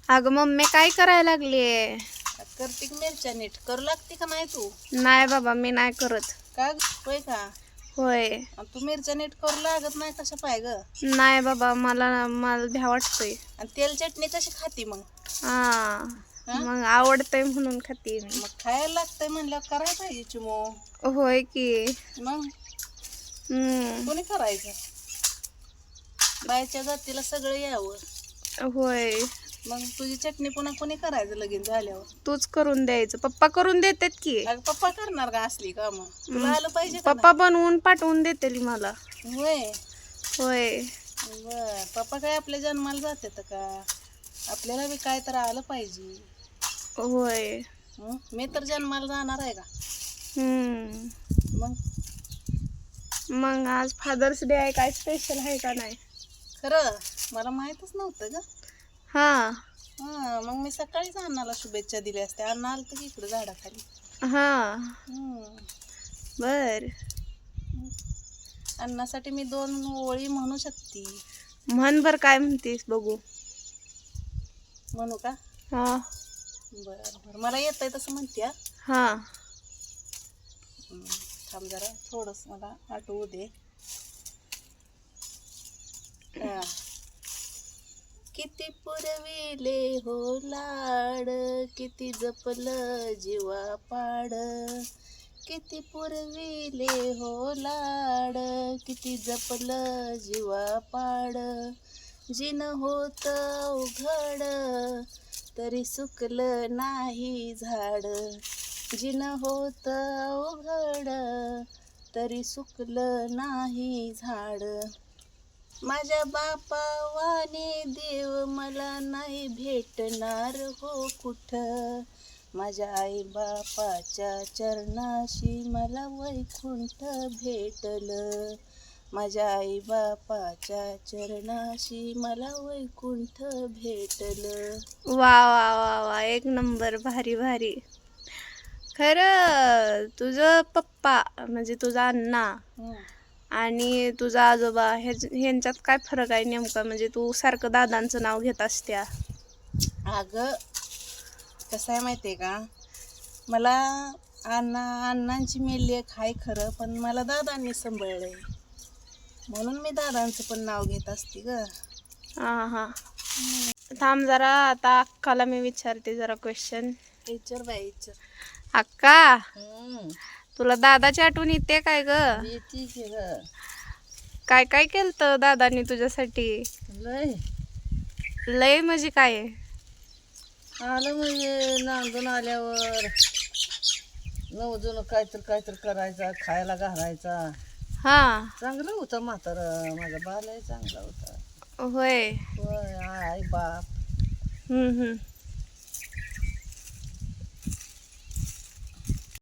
अगं मम्मी काय करायला लागलीये? करते की मिरच्या नीट करू लागते का नाही तू? नाही बाबा, मी नाही करत. का ग? होय का? होय. आणि तू मिरच्या नीट करू लागत नाही कशा पाय ग? नाही बाबा, मला मला भ्या वाटतंय. आणि तेल चटणी कशी खाती मग? हा, हा? मग आवडतंय म्हणून खाते मी. मग खायला लागतंय म्हणल्यावर करायला पाहिजे चिमो. होय की. मग कोणी करायचं? बायच्या जातीला सगळं यावं. होय. मग तुझी चटणी पुन्हा कोणी करायचं लगीन झाल्यावर? तूच करून द्यायचं. पप्पा करून देतात की. अगं पप्पा करणार का असली काम? तुला आलं पाहिजे का पप्पा बनवून पाठवून देतील मला. नाही? होय. होय. बर, पप्पा काय आपल्या जन्माला जातात का? आपल्याला बी काय तर आलं पाहिजे. होय. मी तर जन्माला जाणार आहे का? मग मग आज फादर्स डे आहे, काय स्पेशल आहे का नाही? खरं मला माहीतच नव्हतं ग. हा. मग मी सकाळीच अण्णाला शुभेच्छा दिल्या असत्या. अण्णा आलं तर इकडे झाडाखाली. हा. बर. अण्णासाठी मी 2 ओळी म्हणू शकते. म्हण बर, काय म्हणतेस बघू. म्हणू का? हा. बर बर, मला येतंय तसं म्हणते. हा. थांब जरा, थोडस मला आठवू दे. किती पुरविले हो लाड, किती जपलं जीवा पाड. किती पुरविले हो लाड, किती जपलं जीवा पाड. जिन होत उघड, तरी सुकलं नाही झाड. जिन होत उघड, तरी सुकलं नाही झाड. माझ्या बापावाने देव मला नाही भेटणार हो कुठं. माझ्या आई बापाच्या चरणाशी मला वैकुंठ भेटलं. माझ्या आई बापाच्या चरणाशी मला वैकुंठ भेटलं. वा वा वा वा, एक नंबर, भारी भारी. खरं तुझं पप्पा म्हणजे तुझा अण्णा आणि तुझा आजोबा ह्यांच्यात काय फरक आहे नेमका? म्हणजे तू सारखं दादांचं नाव घेत असत्या. अगं कसं आहे माहिती आहे का, मला अण्णांची मी लेक आहे खरं, पण मला दादांनी सांभाळलंय म्हणून मी दादांचं पण नाव घेत असते ग. हा हा. थांब जरा, आता अक्काला मी विचारते जरा क्वेश्चन. विचार बाई विचार. अक्का, तुला दादाची आठवण येते काय ग? येते की ग. काय काय केलं दादानी तुझ्यासाठी? लय लय म्हणजे काय? आलं म्हणजे नांदून आल्यावर नवजून काहीतरी करायचा, खायला घालायचा. हा. चांगलं होतं म्हातारं, माझा बालही चांगला होता. होय. होय, आई बाप.